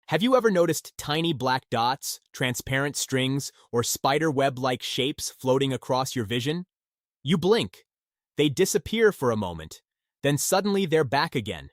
Have you ever noticed tiny black dots, transparent strings, or spider web-like shapes floating across your vision? You blink. They disappear for a moment. Then suddenly they're back again.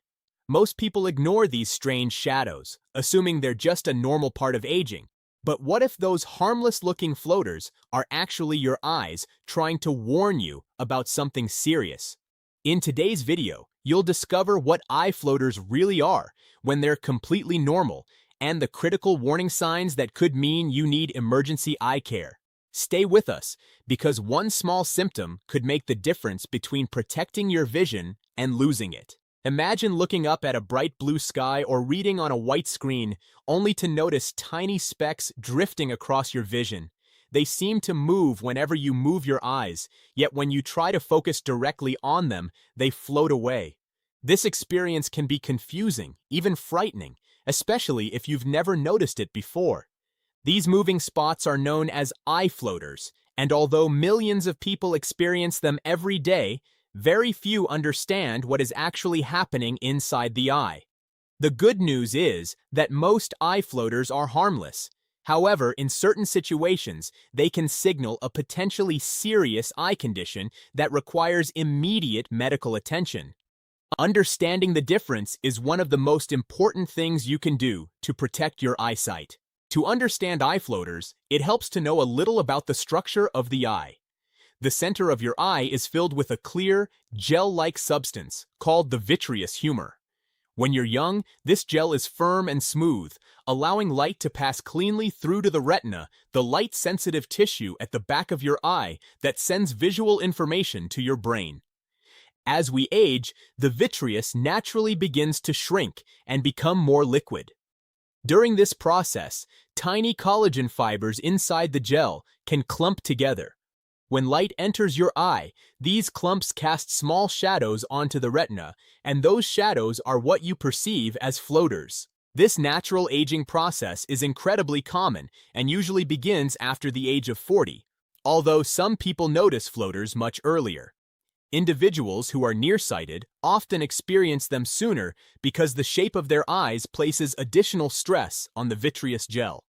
Most people ignore these strange shadows, assuming they're just a normal part of aging. But what if those harmless-looking floaters are actually your eyes trying to warn you about something serious? In today's video, you'll discover what eye floaters really are when they're completely normal, and the critical warning signs that could mean you need emergency eye care. Stay with us, because one small symptom could make the difference between protecting your vision and losing it. Imagine looking up at a bright blue sky or reading on a white screen, only to notice tiny specks drifting across your vision. They seem to move whenever you move your eyes, yet when you try to focus directly on them, they float away. This experience can be confusing, even frightening, especially if you've never noticed it before. These moving spots are known as eye floaters, and although millions of people experience them every day, very few understand what is actually happening inside the eye. The good news is that most eye floaters are harmless. However, in certain situations, they can signal a potentially serious eye condition that requires immediate medical attention. Understanding the difference is one of the most important things you can do to protect your eyesight. To understand eye floaters, it helps to know a little about the structure of the eye. The center of your eye is filled with a clear, gel-like substance called the vitreous humor. When you're young, this gel is firm and smooth, allowing light to pass cleanly through to the retina, the light-sensitive tissue at the back of your eye that sends visual information to your brain. As we age, the vitreous naturally begins to shrink and become more liquid. During this process, tiny collagen fibers inside the gel can clump together. When light enters your eye, these clumps cast small shadows onto the retina, and those shadows are what you perceive as floaters. This natural aging process is incredibly common and usually begins after the age of 40, although some people notice floaters much earlier. Individuals who are nearsighted often experience them sooner because the shape of their eyes places additional stress on the vitreous gel.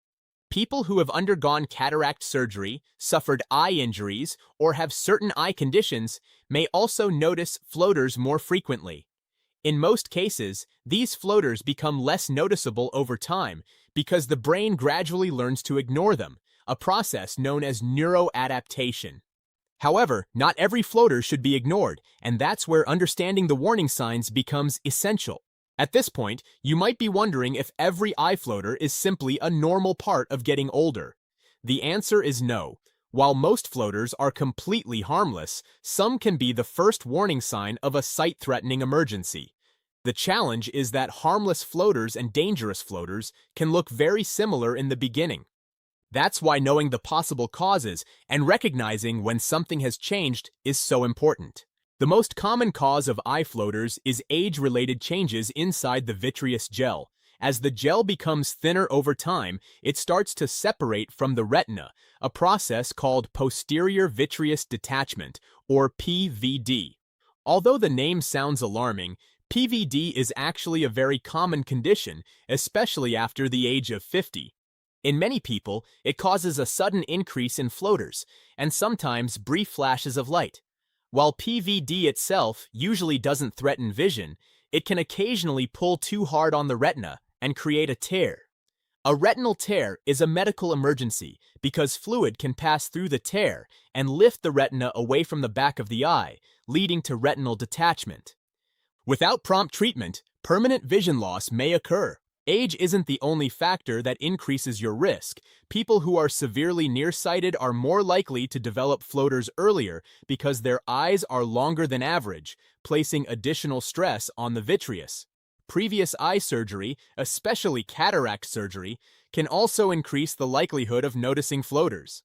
People who have undergone cataract surgery, suffered eye injuries, or have certain eye conditions may also notice floaters more frequently. In most cases, these floaters become less noticeable over time because the brain gradually learns to ignore them, a process known as neuroadaptation. However, not every floater should be ignored, and that's where understanding the warning signs becomes essential. At this point, you might be wondering if every eye floater is simply a normal part of getting older. The answer is no. While most floaters are completely harmless, some can be the first warning sign of a sight-threatening emergency. The challenge is that harmless floaters and dangerous floaters can look very similar in the beginning. That's why knowing the possible causes and recognizing when something has changed is so important. The most common cause of eye floaters is age-related changes inside the vitreous gel. As the gel becomes thinner over time, it starts to separate from the retina, a process called posterior vitreous detachment, or PVD. Although the name sounds alarming, PVD is actually a very common condition, especially after the age of 50. In many people, it causes a sudden increase in floaters, and sometimes brief flashes of light. While PVD itself usually doesn't threaten vision, it can occasionally pull too hard on the retina and create a tear. A retinal tear is a medical emergency because fluid can pass through the tear and lift the retina away from the back of the eye, leading to retinal detachment. Without prompt treatment, permanent vision loss may occur. Age isn't the only factor that increases your risk. People who are severely nearsighted are more likely to develop floaters earlier because their eyes are longer than average, placing additional stress on the vitreous. Previous eye surgery, especially cataract surgery, can also increase the likelihood of noticing floaters.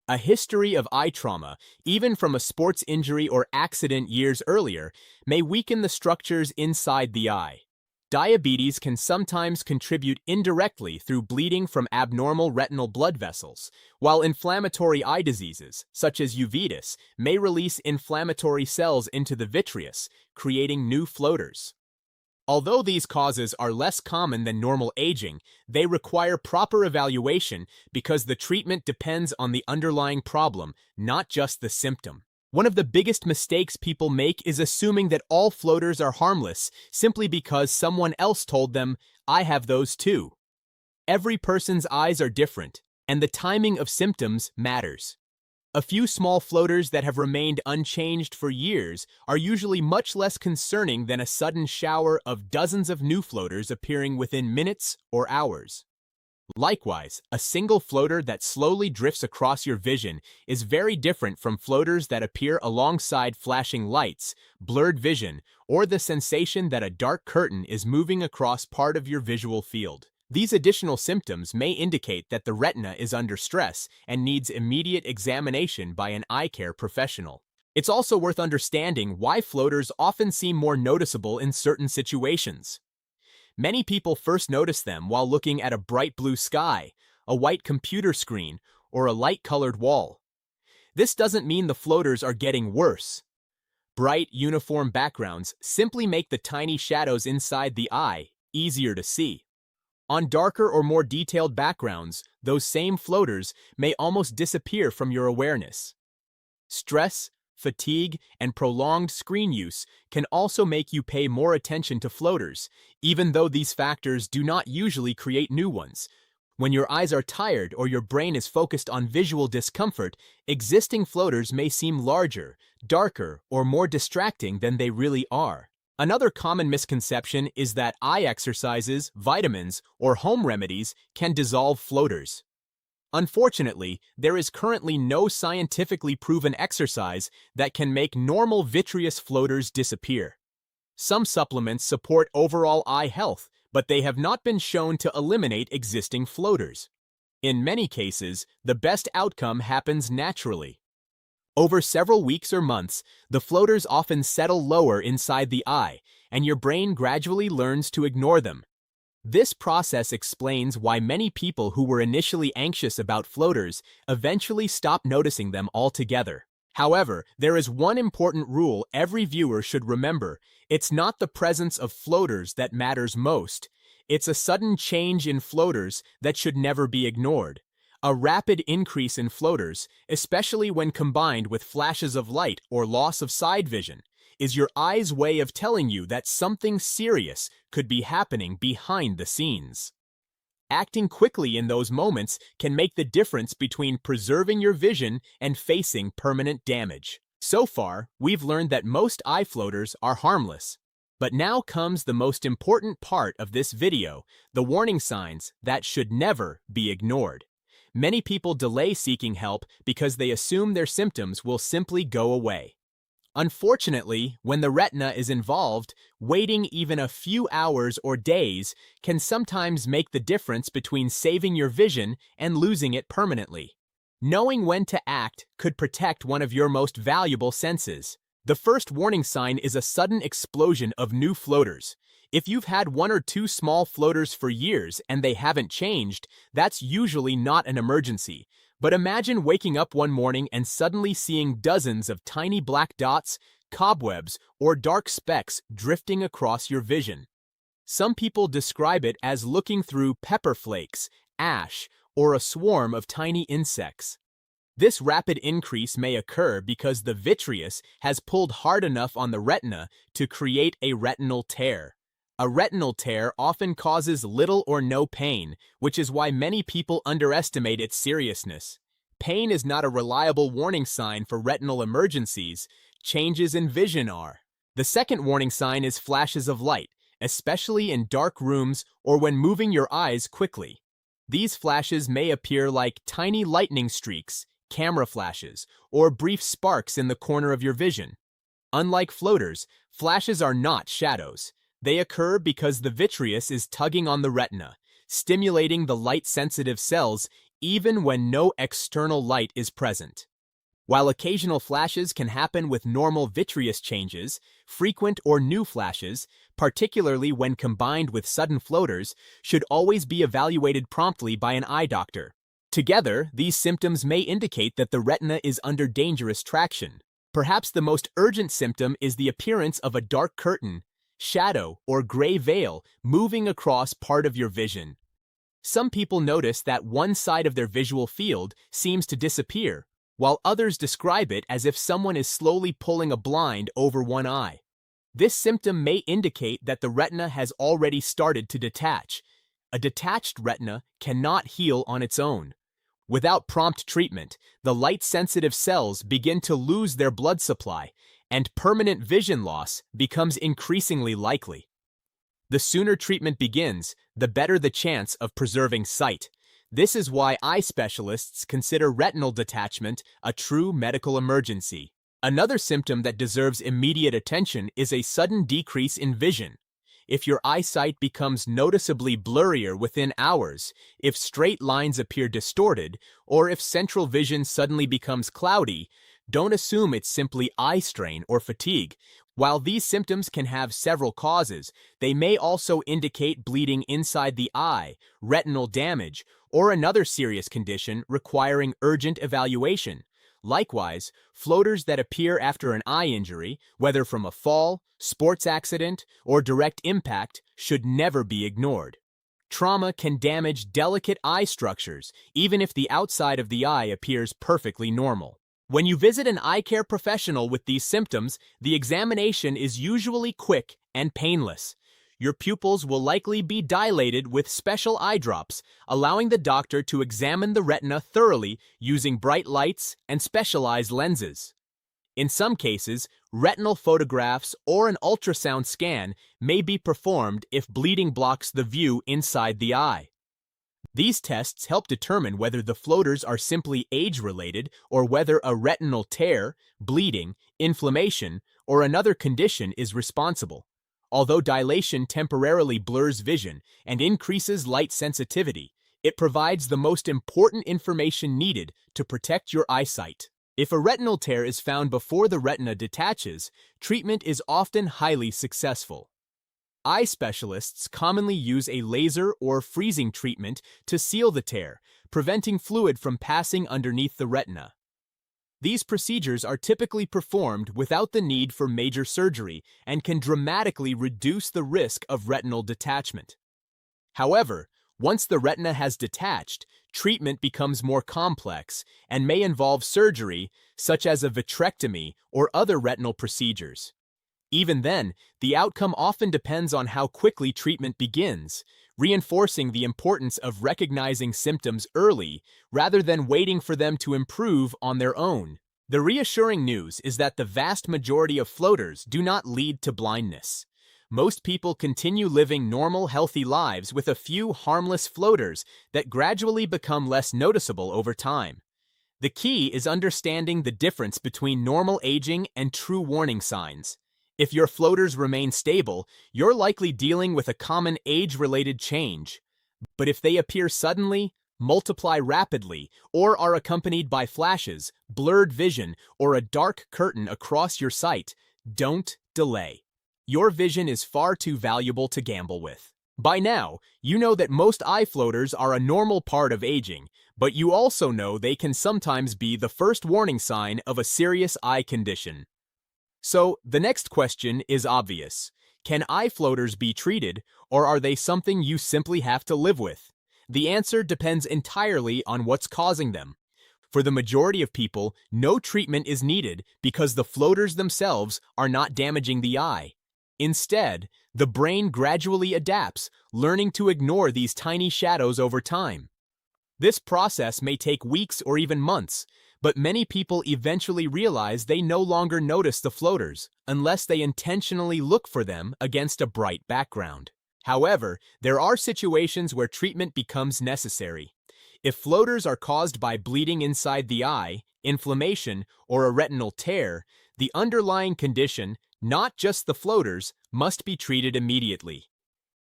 A history of eye trauma, even from a sports injury or accident years earlier, may weaken the structures inside the eye. Diabetes can sometimes contribute indirectly through bleeding from abnormal retinal blood vessels, while inflammatory eye diseases, such as uveitis, may release inflammatory cells into the vitreous, creating new floaters. Although these causes are less common than normal aging, they require proper evaluation because the treatment depends on the underlying problem, not just the symptom. One of the biggest mistakes people make is assuming that all floaters are harmless simply because someone else told them, "I have those too." Every person's eyes are different, and the timing of symptoms matters. A few small floaters that have remained unchanged for years are usually much less concerning than a sudden shower of dozens of new floaters appearing within minutes or hours. Likewise, a single floater that slowly drifts across your vision is very different from floaters that appear alongside flashing lights, blurred vision, or the sensation that a dark curtain is moving across part of your visual field. These additional symptoms may indicate that the retina is under stress and needs immediate examination by an eye care professional. It's also worth understanding why floaters often seem more noticeable in certain situations. Many people first notice them while looking at a bright blue sky, a white computer screen, or a light-colored wall. This doesn't mean the floaters are getting worse. Bright, uniform backgrounds simply make the tiny shadows inside the eye easier to see. On darker or more detailed backgrounds, those same floaters may almost disappear from your awareness. Stress, fatigue, and prolonged screen use can also make you pay more attention to floaters, even though these factors do not usually create new ones. When your eyes are tired or your brain is focused on visual discomfort, existing floaters may seem larger, darker, or more distracting than they really are. Another common misconception is that eye exercises, vitamins, or home remedies can dissolve floaters. Unfortunately, there is currently no scientifically proven exercise that can make normal vitreous floaters disappear. Some supplements support overall eye health, but they have not been shown to eliminate existing floaters. In many cases, the best outcome happens naturally. Over several weeks or months, the floaters often settle lower inside the eye, and your brain gradually learns to ignore them. This process explains why many people who were initially anxious about floaters eventually stop noticing them altogether. However, there is one important rule every viewer should remember. It's not the presence of floaters that matters most. It's a sudden change in floaters that should never be ignored. A rapid increase in floaters, especially when combined with flashes of light or loss of side vision, is your eye's way of telling you that something serious could be happening behind the scenes. Acting quickly in those moments can make the difference between preserving your vision and facing permanent damage. So far, we've learned that most eye floaters are harmless. But now comes the most important part of this video, the warning signs that should never be ignored. Many people delay seeking help because they assume their symptoms will simply go away. Unfortunately, when the retina is involved, waiting even a few hours or days can sometimes make the difference between saving your vision and losing it permanently. Knowing when to act could protect one of your most valuable senses. The first warning sign is a sudden explosion of new floaters. If you've had one or two small floaters for years and they haven't changed, that's usually not an emergency. But imagine waking up one morning and suddenly seeing dozens of tiny black dots, cobwebs, or dark specks drifting across your vision. Some people describe it as looking through pepper flakes, ash, or a swarm of tiny insects. This rapid increase may occur because the vitreous has pulled hard enough on the retina to create a retinal tear. A retinal tear often causes little or no pain, which is why many people underestimate its seriousness. Pain is not a reliable warning sign for retinal emergencies. Changes in vision are. The second warning sign is flashes of light, especially in dark rooms or when moving your eyes quickly. These flashes may appear like tiny lightning streaks, camera flashes, or brief sparks in the corner of your vision. Unlike floaters, flashes are not shadows. They occur because the vitreous is tugging on the retina, stimulating the light-sensitive cells even when no external light is present. While occasional flashes can happen with normal vitreous changes, frequent or new flashes, particularly when combined with sudden floaters, should always be evaluated promptly by an eye doctor. Together, these symptoms may indicate that the retina is under dangerous traction. Perhaps the most urgent symptom is the appearance of a dark curtain, shadow, or gray veil moving across part of your vision. Some people notice that one side of their visual field seems to disappear, while others describe it as if someone is slowly pulling a blind over one eye. This symptom may indicate that the retina has already started to detach. A detached retina cannot heal on its own. Without prompt treatment, the light-sensitive cells begin to lose their blood supply, and permanent vision loss becomes increasingly likely. The sooner treatment begins, the better the chance of preserving sight. This is why eye specialists consider retinal detachment a true medical emergency. Another symptom that deserves immediate attention is a sudden decrease in vision. If your eyesight becomes noticeably blurrier within hours, if straight lines appear distorted, or if central vision suddenly becomes cloudy, don't assume it's simply eye strain or fatigue. While these symptoms can have several causes, they may also indicate bleeding inside the eye, retinal damage, or another serious condition requiring urgent evaluation. Likewise, floaters that appear after an eye injury, whether from a fall, sports accident, or direct impact, should never be ignored. Trauma can damage delicate eye structures, even if the outside of the eye appears perfectly normal. When you visit an eye care professional with these symptoms, the examination is usually quick and painless. Your pupils will likely be dilated with special eye drops, allowing the doctor to examine the retina thoroughly using bright lights and specialized lenses. In some cases, retinal photographs or an ultrasound scan may be performed if bleeding blocks the view inside the eye. These tests help determine whether the floaters are simply age-related or whether a retinal tear, bleeding, inflammation, or another condition is responsible. Although dilation temporarily blurs vision and increases light sensitivity, it provides the most important information needed to protect your eyesight. If a retinal tear is found before the retina detaches, treatment is often highly successful. Eye specialists commonly use a laser or freezing treatment to seal the tear, preventing fluid from passing underneath the retina. These procedures are typically performed without the need for major surgery and can dramatically reduce the risk of retinal detachment. However, once the retina has detached, treatment becomes more complex and may involve surgery, such as a vitrectomy or other retinal procedures. Even then, the outcome often depends on how quickly treatment begins, reinforcing the importance of recognizing symptoms early rather than waiting for them to improve on their own. The reassuring news is that the vast majority of floaters do not lead to blindness. Most people continue living normal, healthy lives with a few harmless floaters that gradually become less noticeable over time. The key is understanding the difference between normal aging and true warning signs. If your floaters remain stable, you're likely dealing with a common age-related change. But if they appear suddenly, multiply rapidly, or are accompanied by flashes, blurred vision, or a dark curtain across your sight, don't delay. Your vision is far too valuable to gamble with. By now, you know that most eye floaters are a normal part of aging, but you also know they can sometimes be the first warning sign of a serious eye condition. So, the next question is obvious. Can eye floaters be treated, or are they something you simply have to live with? The answer depends entirely on what's causing them. For the majority of people, no treatment is needed because the floaters themselves are not damaging the eye. Instead, the brain gradually adapts, learning to ignore these tiny shadows over time. This process may take weeks or even months, but many people eventually realize they no longer notice the floaters unless they intentionally look for them against a bright background. However, there are situations where treatment becomes necessary. If floaters are caused by bleeding inside the eye, inflammation, or a retinal tear, the underlying condition, not just the floaters, must be treated immediately.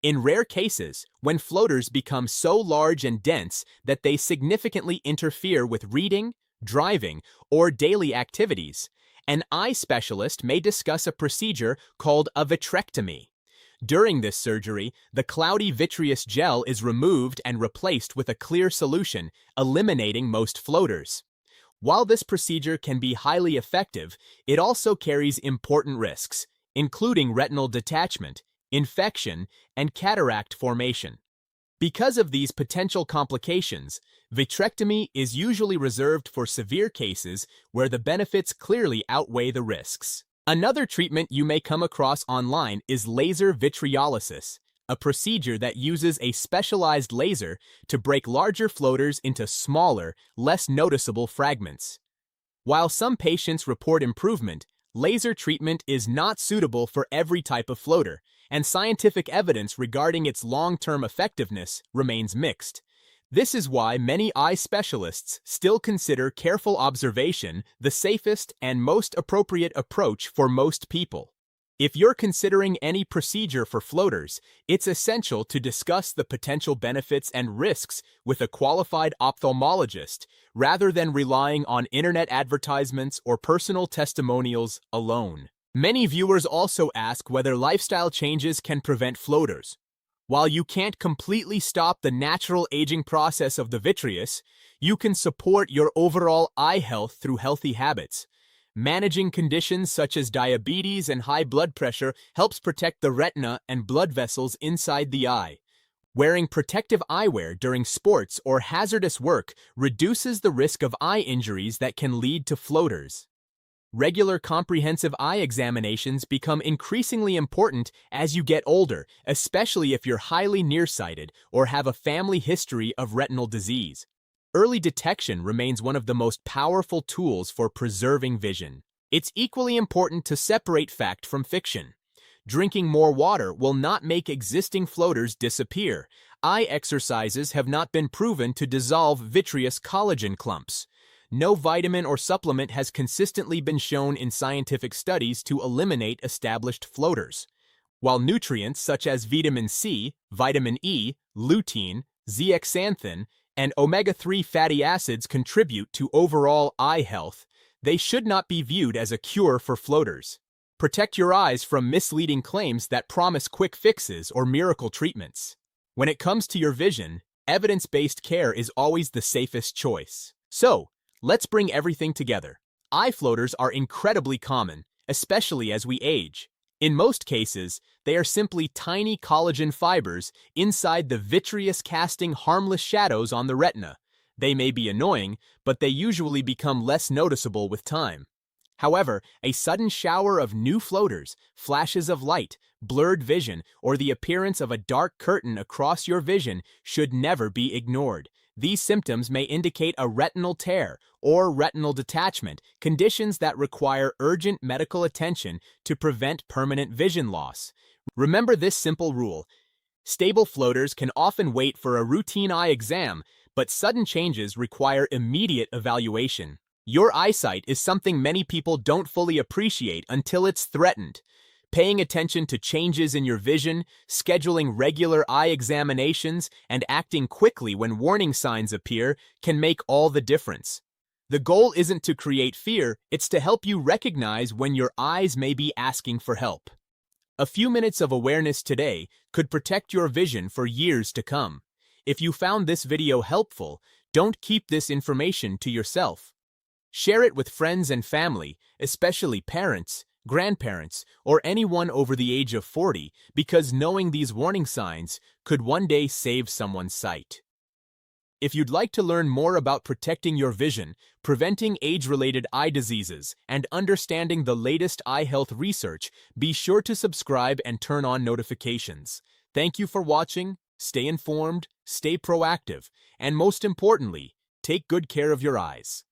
In rare cases, when floaters become so large and dense that they significantly interfere with reading, driving, or daily activities, an eye specialist may discuss a procedure called a vitrectomy. During this surgery, the cloudy vitreous gel is removed and replaced with a clear solution, eliminating most floaters. While this procedure can be highly effective, it also carries important risks, including retinal detachment, infection, and cataract formation. Because of these potential complications, vitrectomy is usually reserved for severe cases where the benefits clearly outweigh the risks. Another treatment you may come across online is laser vitriolysis, a procedure that uses a specialized laser to break larger floaters into smaller, less noticeable fragments. While some patients report improvement, laser treatment is not suitable for every type of floater, and scientific evidence regarding its long-term effectiveness remains mixed. This is why many eye specialists still consider careful observation the safest and most appropriate approach for most people. If you're considering any procedure for floaters, it's essential to discuss the potential benefits and risks with a qualified ophthalmologist rather than relying on internet advertisements or personal testimonials alone. Many viewers also ask whether lifestyle changes can prevent floaters. While you can't completely stop the natural aging process of the vitreous, you can support your overall eye health through healthy habits. Managing conditions such as diabetes and high blood pressure helps protect the retina and blood vessels inside the eye. Wearing protective eyewear during sports or hazardous work reduces the risk of eye injuries that can lead to floaters. Regular comprehensive eye examinations become increasingly important as you get older, especially if you're highly nearsighted or have a family history of retinal disease. Early detection remains one of the most powerful tools for preserving vision. It's equally important to separate fact from fiction. Drinking more water will not make existing floaters disappear. Eye exercises have not been proven to dissolve vitreous collagen clumps. No vitamin or supplement has consistently been shown in scientific studies to eliminate established floaters. While nutrients such as vitamin C, vitamin E, lutein, zeaxanthin, and omega-3 fatty acids contribute to overall eye health, they should not be viewed as a cure for floaters. Protect your eyes from misleading claims that promise quick fixes or miracle treatments. When it comes to your vision, evidence-based care is always the safest choice. So, let's bring everything together. Eye floaters are incredibly common, especially as we age. In most cases, they are simply tiny collagen fibers inside the vitreous-casting harmless shadows on the retina. They may be annoying, but they usually become less noticeable with time. However, a sudden shower of new floaters, flashes of light, blurred vision, or the appearance of a dark curtain across your vision should never be ignored. These symptoms may indicate a retinal tear or retinal detachment, conditions that require urgent medical attention to prevent permanent vision loss. Remember this simple rule. Stable floaters can often wait for a routine eye exam, but sudden changes require immediate evaluation. Your eyesight is something many people don't fully appreciate until it's threatened. Paying attention to changes in your vision, scheduling regular eye examinations, and acting quickly when warning signs appear can make all the difference. The goal isn't to create fear, it's to help you recognize when your eyes may be asking for help. A few minutes of awareness today could protect your vision for years to come. If you found this video helpful, don't keep this information to yourself. Share it with friends and family, especially parents, grandparents, or anyone over the age of 40, because knowing these warning signs could one day save someone's sight. If you'd like to learn more about protecting your vision, preventing age-related eye diseases, and understanding the latest eye health research, be sure to subscribe and turn on notifications. Thank you for watching, stay informed, stay proactive, and most importantly, take good care of your eyes.